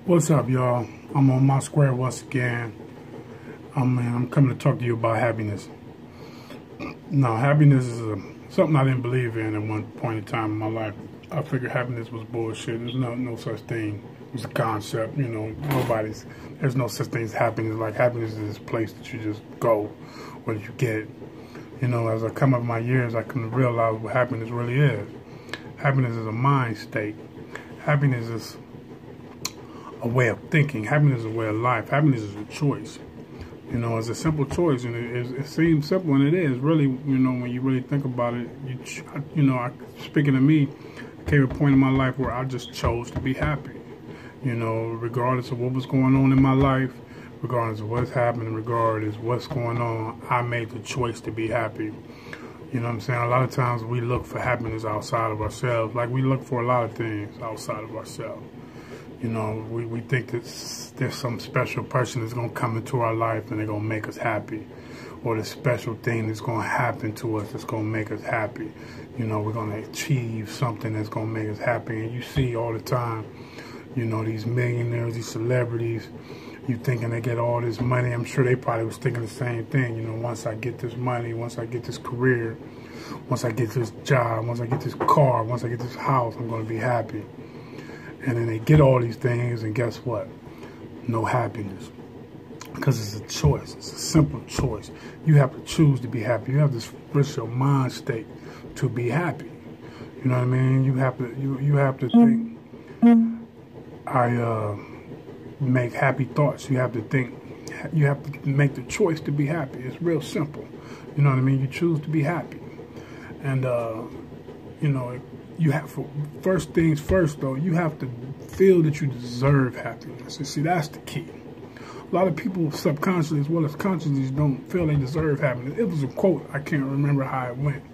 What's up, y'all? I'm on my square once again. I'm coming to talk to you about happiness. Now, happiness is something I didn't believe in at one point in time in my life. I figured happiness was bullshit. There's no such thing. It's a concept, there's no such thing as happiness. Like, happiness is this place that you just go, where you get it. As I come up my years, I can realize what happiness really is. Happiness is a mind state. Happiness is a way of thinking. Happiness is a way of life. Happiness is a choice. It's a simple choice, and it seems simple, and it is really. When you really think about it, speaking to me, came a point in my life where I just chose to be happy. Regardless of what was going on in my life, regardless of what's happening, regardless of what's going on, I made the choice to be happy. You know what I'm saying? A lot of times we look for happiness outside of ourselves. Like, we look for a lot of things outside of ourselves. We think that there's some special person that's going to come into our life and they're going to make us happy. Or the special thing that's going to happen to us that's going to make us happy. We're going to achieve something that's going to make us happy. And you see all the time, these millionaires, these celebrities, you thinking they get all this money. I'm sure they probably was thinking the same thing. Once I get this money, once I get this career, once I get this job, once I get this car, once I get this house, I'm going to be happy. And then they get all these things, and guess what? No happiness. Because it's a choice. It's a simple choice. You have to choose to be happy. You have to switch your mind state to be happy. You know what I mean? You have to think, I make happy thoughts. You have to think, you have to make the choice to be happy. It's real simple. You know what I mean? You choose to be happy. And, you have to, first things first, though, you have to feel that you deserve happiness. And see, that's the key. A lot of people subconsciously as well as consciously don't feel they deserve happiness. It was a quote. I can't remember how it went.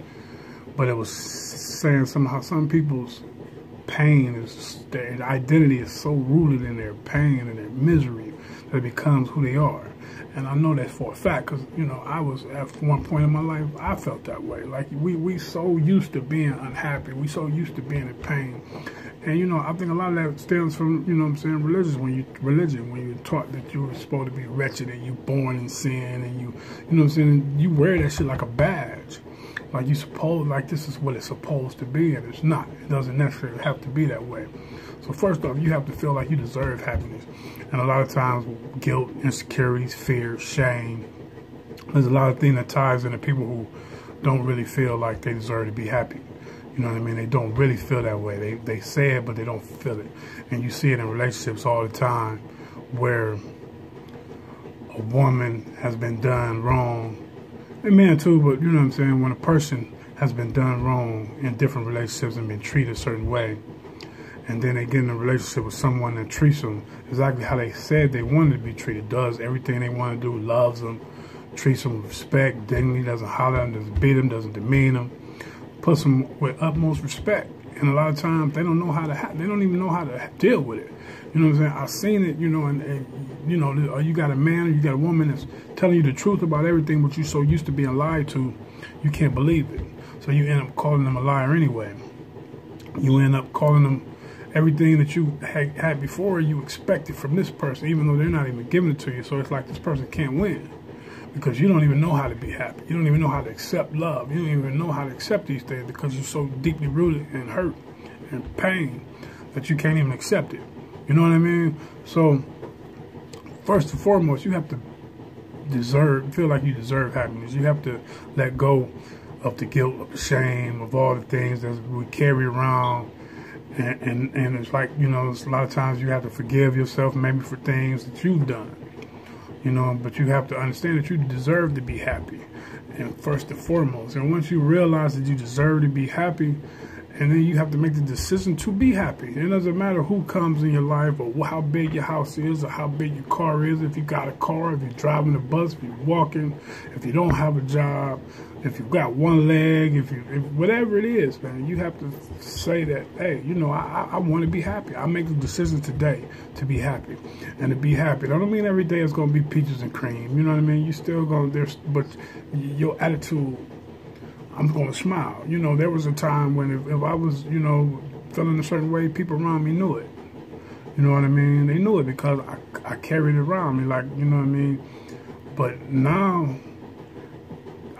But it was saying somehow some people's pain is, their identity is so rooted in their pain and their misery that it becomes who they are. And I know that for a fact because, I was at one point in my life, I felt that way. Like, we so used to being unhappy. We so used to being in pain. And, I think a lot of that stems from, religion. When you're taught that you were supposed to be wretched and you born in sin and you wear that shit like a badge. Like, like this is what it's supposed to be, and it's not. It doesn't necessarily have to be that way. So first off, you have to feel like you deserve happiness. And a lot of times, guilt, insecurities, fear, shame, there's a lot of things that ties into people who don't really feel like they deserve to be happy. You know what I mean? They don't really feel that way. They say it, but they don't feel it. And you see it in relationships all the time where a woman has been done wrong, and men too, but you know what I'm saying, when a person has been done wrong in different relationships and been treated a certain way, and then they get in a relationship with someone that treats them exactly how they said they wanted to be treated, does everything they want to do, loves them, treats them with respect, dignity, doesn't holler at them, doesn't beat them, doesn't demean them, puts them with utmost respect. And a lot of times they don't know how to, they don't even know how to deal with it. You know what I'm saying? I've seen it, and you got a man or you got a woman that's telling you the truth about everything, but you're so used to being lied to, you can't believe it. So you end up calling them a liar anyway. You end up calling them everything that you had before you expected from this person, even though they're not even giving it to you. So it's like this person can't win because you don't even know how to be happy. You don't even know how to accept love. You don't even know how to accept these things because you're so deeply rooted in hurt and pain that you can't even accept it. You know what I mean? So first and foremost, you have to feel like you deserve happiness. You have to let go of the guilt, of the shame, of all the things that we carry around. And it's like, it's a lot of times you have to forgive yourself maybe for things that you've done, but you have to understand that you deserve to be happy, and first and foremost. And once you realize that you deserve to be happy, and then you have to make the decision to be happy. It doesn't matter who comes in your life or how big your house is or how big your car is, if you got a car, if you're driving a bus, if you're walking, if you don't have a job, if you've got one leg, if whatever it is, man, you have to say that, hey, I want to be happy. I make the decision today to be happy. And to be happy, that don't mean every day is going to be peaches and cream. You know what I mean? You still going to, but your attitude, I'm going to smile. There was a time when if I was, feeling a certain way, people around me knew it. You know what I mean? They knew it because I carried it around me, like, you know what I mean? But now,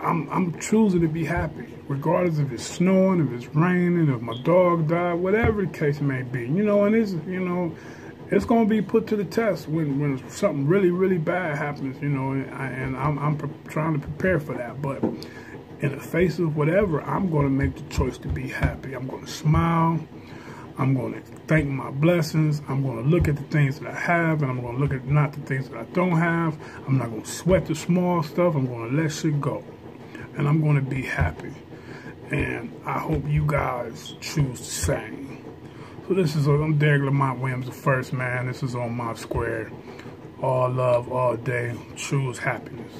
I'm choosing to be happy, regardless if it's snowing, if it's raining, if my dog died, whatever the case may be. You know, and it's going to be put to the test when something really, really bad happens, you know, and I'm trying to prepare for that. But in the face of whatever, I'm going to make the choice to be happy. I'm going to smile. I'm going to thank my blessings. I'm going to look at the things that I have, and I'm going to look at not the things that I don't have. I'm not going to sweat the small stuff. I'm going to let shit go. And I'm going to be happy. And I hope you guys choose the same. So I'm D.Lamont Williams the first, man. This is on my square. All love, all day. Choose happiness.